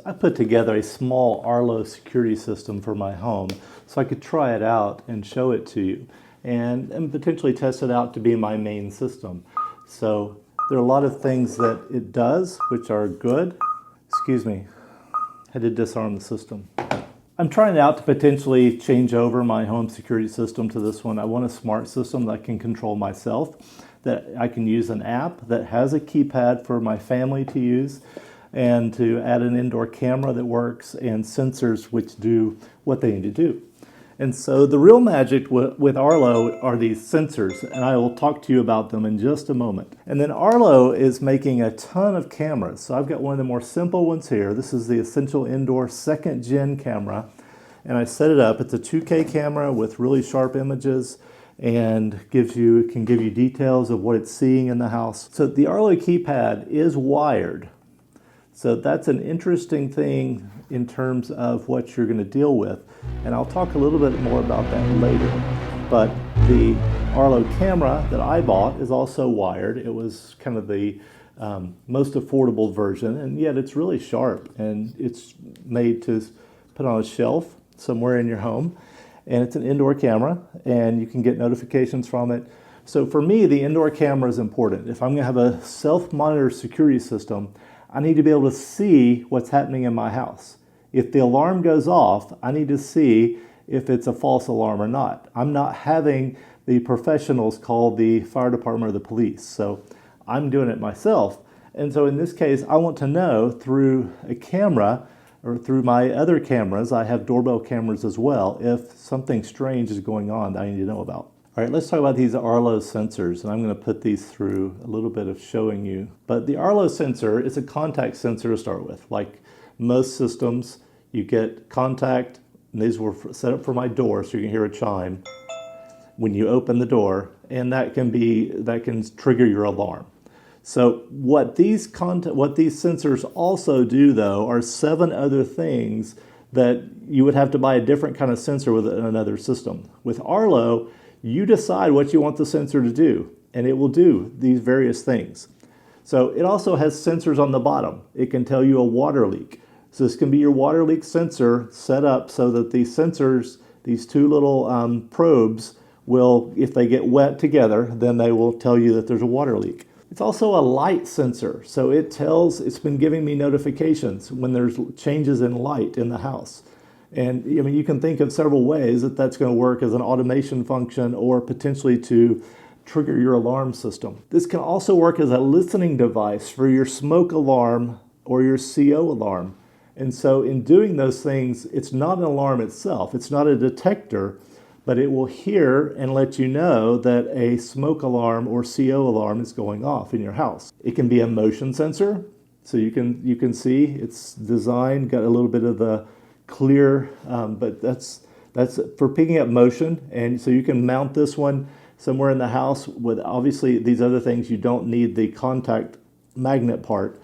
I put together a small Arlo security system for my home so I could try it out and show it to you and potentially test it out to be my main system. So there are a lot of things that it does which are good. Excuse me, I had to disarm the system. I'm trying out to potentially change over my home security system to this one. I want a smart system that I can control myself, that I can use an app that has a keypad for my family to use, and to add an indoor camera that works and sensors which do what they need to do. And so the real magic with Arlo are these sensors, and I will talk to you about them in just a moment. And then Arlo is making a ton of cameras. So I've got one of the more simple ones here. This is the Essential Indoor 2nd Gen camera, and I set it up. It's a 2K camera with really sharp images and can give you details of what it's seeing in the house. So the Arlo keypad is wired. So that's an interesting thing in terms of what you're going to deal with. And I'll talk a little bit more about that later. But the Arlo camera that I bought is also wired. It was kind of the most affordable version, and yet it's really sharp, and it's made to put on a shelf somewhere in your home. And it's an indoor camera, and you can get notifications from it. So for me, the indoor camera is important. If I'm going to have a self-monitor security system, I need to be able to see what's happening in my house. If the alarm goes off, I need to see if it's a false alarm or not. I'm not having the professionals call the fire department or the police, so I'm doing it myself. And so in this case, I want to know through a camera or through my other cameras, I have doorbell cameras as well, if something strange is going on that I need to know about. All right, let's talk about these Arlo sensors, and I'm going to put these through a little bit of showing you. But the Arlo sensor is a contact sensor to start with. Like most systems, you get contact, and these were set up for my door, so you can hear a chime when you open the door, and that can trigger your alarm. So what these sensors also do, though, are 7 other things that you would have to buy a different kind of sensor with another system. With Arlo, you decide what you want the sensor to do, and it will do these various things. So it also has sensors on the bottom. It can tell you a water leak. So this can be your water leak sensor set up so that these sensors, these 2 little probes, will, if they get wet together, then they will tell you that there's a water leak. It's also a light sensor. So it's been giving me notifications when there's changes in light in the house. And I mean, you can think of several ways that that's going to work as an automation function or potentially to trigger your alarm system. This can also work as a listening device for your smoke alarm or your CO alarm. And so in doing those things, it's not an alarm itself. It's not a detector, but it will hear and let you know that a smoke alarm or CO alarm is going off in your house. It can be a motion sensor. So you can see it's designed, got a little bit of the clear, but that's for picking up motion. And so you can mount this one somewhere in the house with, obviously, these other things. You don't need the contact magnet part.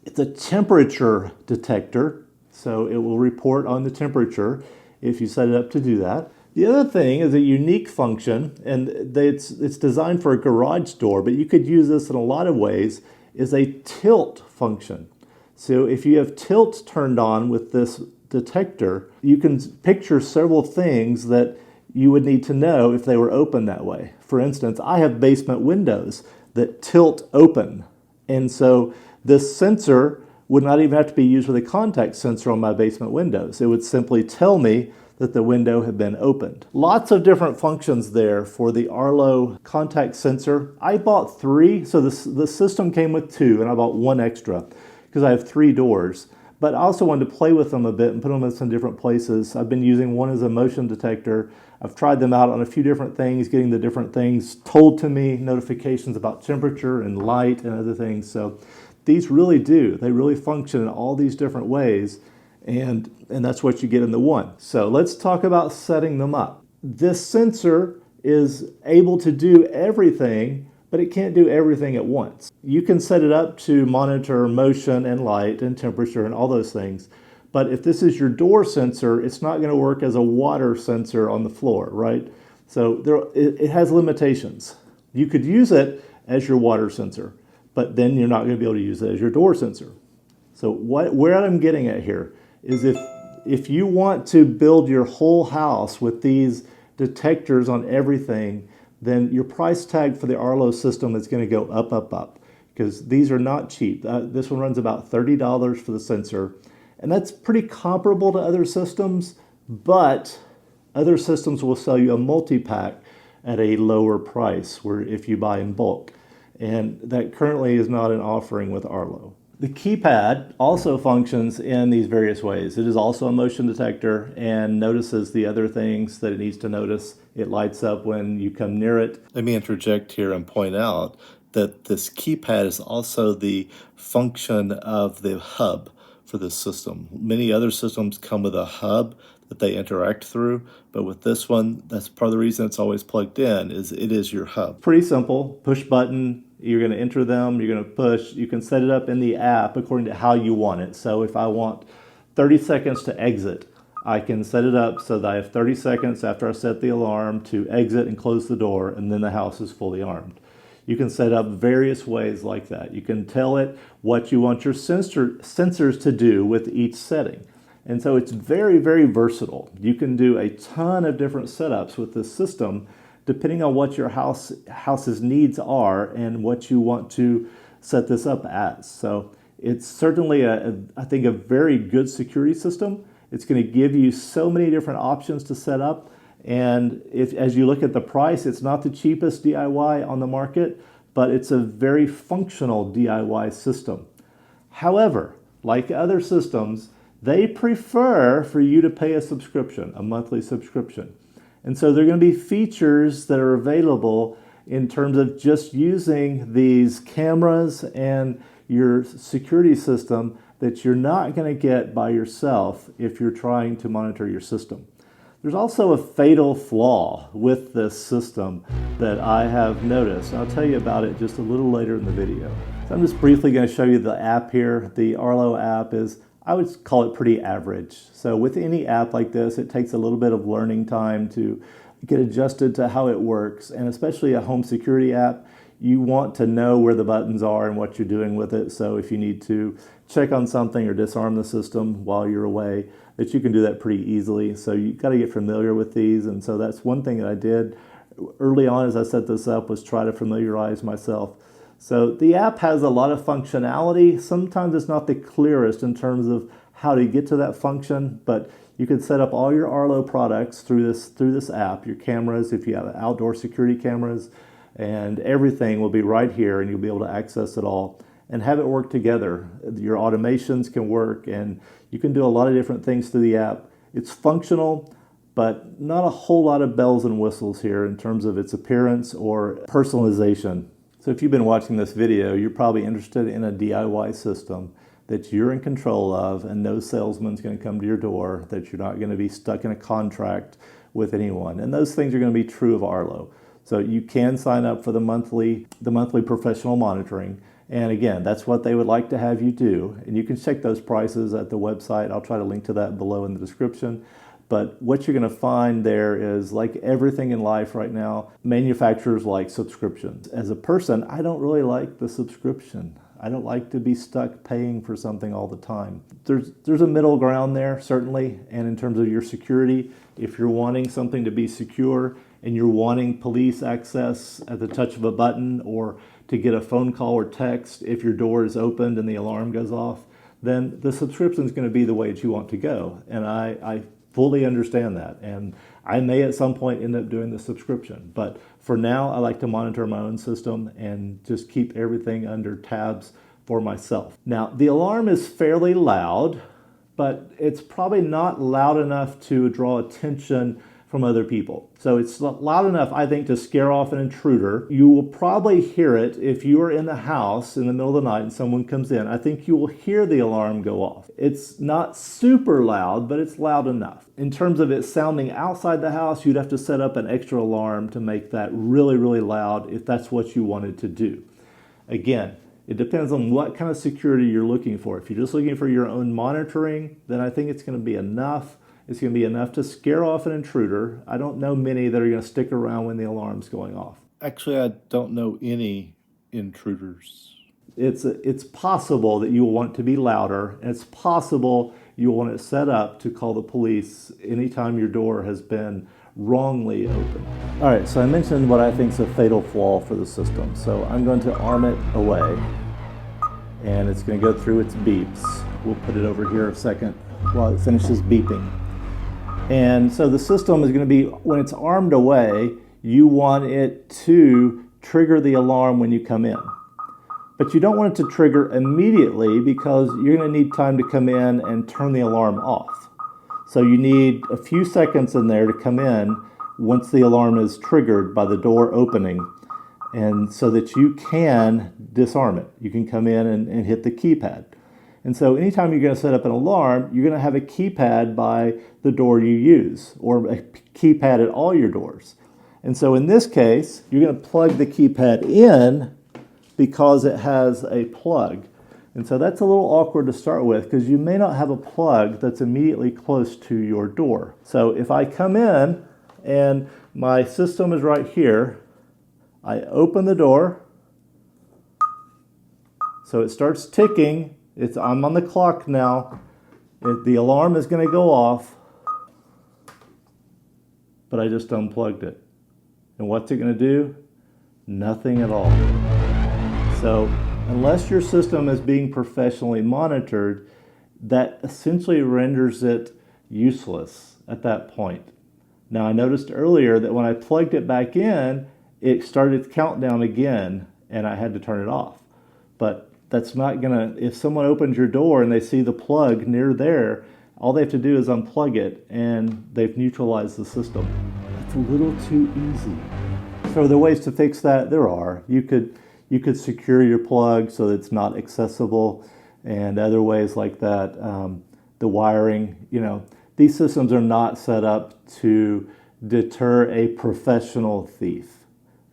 It's a temperature detector, so it will report on the temperature if you set it up to do that. The other thing is a unique function, and it's designed for a garage door, but you could use this in a lot of ways, is a tilt function. So if you have tilt turned on with this detector, you can picture several things that you would need to know if they were open that way. For instance, I have basement windows that tilt open, and so this sensor would not even have to be used with a contact sensor on my basement windows. It would simply tell me that the window had been opened. Lots of different functions there for the Arlo contact sensor. I bought 3, so the system came with 2, and I bought 1 extra because I have 3 doors. But I also wanted to play with them a bit and put them in some different places. I've been using one as a motion detector. I've tried them out on a few different things, getting the different things told to me, notifications about temperature and light and other things. So these really do. They really function in all these different ways. And that's what you get in the one. So let's talk about setting them up. This sensor is able to do everything, but it can't do everything at once. You can set it up to monitor motion and light and temperature and all those things. But if this is your door sensor, it's not going to work as a water sensor on the floor, right? So it has limitations. You could use it as your water sensor, but then you're not going to be able to use it as your door sensor. So where I'm getting at here is if you want to build your whole house with these detectors on everything, then your price tag for the Arlo system is going to go up, up, up, because these are not cheap. This one runs about $30 for the sensor, and that's pretty comparable to other systems, but other systems will sell you a multi-pack at a lower price where if you buy in bulk. And that currently is not an offering with Arlo. The keypad also functions in these various ways. It is also a motion detector and notices the other things that it needs to notice. It lights up when you come near it. Let me interject here and point out that this keypad is also the function of the hub for this system. Many other systems come with a hub that they interact through, but with this one, that's part of the reason it's always plugged in, is it is your hub. Pretty simple, push button, you're going to enter them, you're going to push, you can set it up in the app according to how you want it. So if I want 30 seconds to exit, I can set it up so that I have 30 seconds after I set the alarm to exit and close the door, and then the house is fully armed. You can set up various ways like that. You can tell it what you want your sensors to do with each setting. And so it's very, very versatile. You can do a ton of different setups with this system depending on what your house's needs are and what you want to set this up as. So it's certainly, I think, a very good security system. It's going to give you so many different options to set up. And as you look at the price, it's not the cheapest DIY on the market, but it's a very functional DIY system. However, like other systems, they prefer for you to pay a subscription, a monthly subscription. And so there are going to be features that are available in terms of just using these cameras and your security system that you're not going to get by yourself if you're trying to monitor your system. There's also a fatal flaw with this system that I have noticed. I'll tell you about it just a little later in the video. So I'm just briefly going to show you the app here. The Arlo app is, I would call it, pretty average. So with any app like this, it takes a little bit of learning time to get adjusted to how it works. And especially a home security app, you want to know where the buttons are and what you're doing with it. So if you need to check on something or disarm the system while you're away, that you can do that pretty easily. So you got to get familiar with these. And so that's one thing that I did early on as I set this up, was try to familiarize myself. So the app has a lot of functionality. Sometimes it's not the clearest in terms of how to get to that function, but you can set up all your Arlo products through this app, your cameras, if you have outdoor security cameras, and everything will be right here, and you'll be able to access it all and have it work together. Your automations can work, and you can do a lot of different things through the app. It's functional, but not a whole lot of bells and whistles here in terms of its appearance or personalization. So if you've been watching this video, you're probably interested in a DIY system that you're in control of, and no salesman's going to come to your door, that you're not going to be stuck in a contract with anyone. And those things are going to be true of Arlo. So you can sign up for the monthly professional monitoring. And again, that's what they would like to have you do. And you can check those prices at the website. I'll try to link to that below in the description. But what you're going to find there is, like everything in life right now, manufacturers like subscriptions. As a person, I don't really like the subscription. I don't like to be stuck paying for something all the time. There's a middle ground there, certainly. And in terms of your security, if you're wanting something to be secure and you're wanting police access at the touch of a button, or to get a phone call or text if your door is opened and the alarm goes off, then the subscription is going to be the way that you want to go. And I fully understand that. And I may at some point end up doing the subscription. But for now, I like to monitor my own system and just keep everything under tabs for myself. Now, the alarm is fairly loud, but it's probably not loud enough to draw attention from other people. So it's loud enough, I think, to scare off an intruder. You will probably hear it if you are in the house in the middle of the night and someone comes in. I think you will hear the alarm go off. It's not super loud, but it's loud enough. In terms of it sounding outside the house, you'd have to set up an extra alarm to make that really, really loud if that's what you wanted to do. Again, it depends on what kind of security you're looking for. If you're just looking for your own monitoring, then I think it's going to be enough. It's going to be enough to scare off an intruder. I don't know many that are going to stick around when the alarm's going off. Actually, I don't know any intruders. it's possible that you'll want it to be louder, and it's possible you'll want it set up to call the police anytime your door has been wrongly opened. All right, so I mentioned what I think is a fatal flaw for the system. So I'm going to arm it away, and it's going to go through its beeps. We'll put it over here a second while it finishes beeping. And so the system is going to be, when it's armed away, you want it to trigger the alarm when you come in. But you don't want it to trigger immediately because you're going to need time to come in and turn the alarm off. So you need a few seconds in there to come in once the alarm is triggered by the door opening, and so that you can disarm it. You can come in and hit the keypad. And so anytime you're going to set up an alarm, you're going to have a keypad by the door you use, or a keypad at all your doors. And so in this case, you're going to plug the keypad in because it has a plug. And so that's a little awkward to start with because you may not have a plug that's immediately close to your door. So if I come in and my system is right here, I open the door, so it starts ticking. I'm on the clock now. The alarm is going to go off, but I just unplugged it. And what's it going to do? Nothing at all. So unless your system is being professionally monitored, that essentially renders it useless at that point. Now, I noticed earlier that when I plugged it back in, it started the countdown again, and I had to turn it off. But that's not gonna, if someone opens your door and they see the plug near there, all they have to do is unplug it, and they've neutralized the system. That's a little too easy. So are there ways to fix that? There are. You could secure your plug so that it's not accessible, and other ways like that. The wiring, these systems are not set up to deter a professional thief.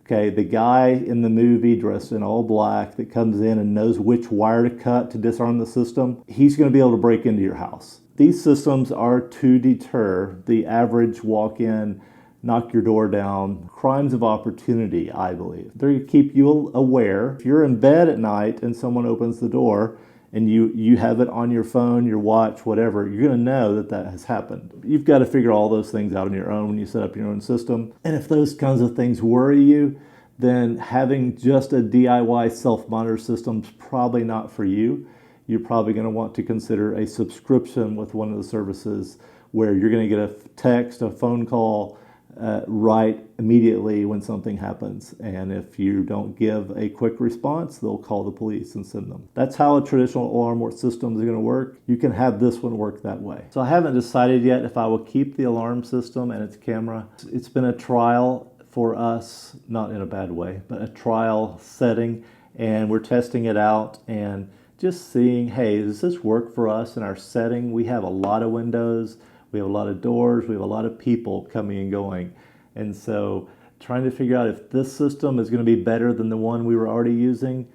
Okay, the guy in the movie dressed in all black that comes in and knows which wire to cut to disarm the system, he's going to be able to break into your house. These systems are to deter the average walk-in, knock your door down, crimes of opportunity, I believe. They're to keep you aware. If you're in bed at night and someone opens the door and you have it on your phone, your watch, whatever, you're going to know that that has happened. You've got to figure all those things out on your own when you set up your own system. And if those kinds of things worry you, then having just a DIY self-monitor system is probably not for you. You're probably going to want to consider a subscription with one of the services where you're going to get a text, a phone call, right immediately when something happens. And if you don't give a quick response, they'll call the police and send them. That's how a traditional alarm system is going to work. You can have this one work that way. So I haven't decided yet if I will keep the alarm system and its camera. It's been a trial for us, not in a bad way, but a trial setting, and we're testing it out and just seeing, hey, does this work for us in our setting? We have a lot of windows, we have a lot of doors, we have a lot of people coming and going. And so trying to figure out if this system is going to be better than the one we were already using,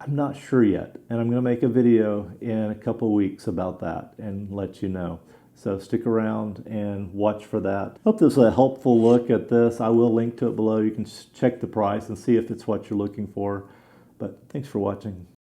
I'm not sure yet. And I'm going to make a video in a couple of weeks about that and let you know. So stick around and watch for that. Hope this was a helpful look at this. I will link to it below. You can check the price and see if it's what you're looking for. But thanks for watching.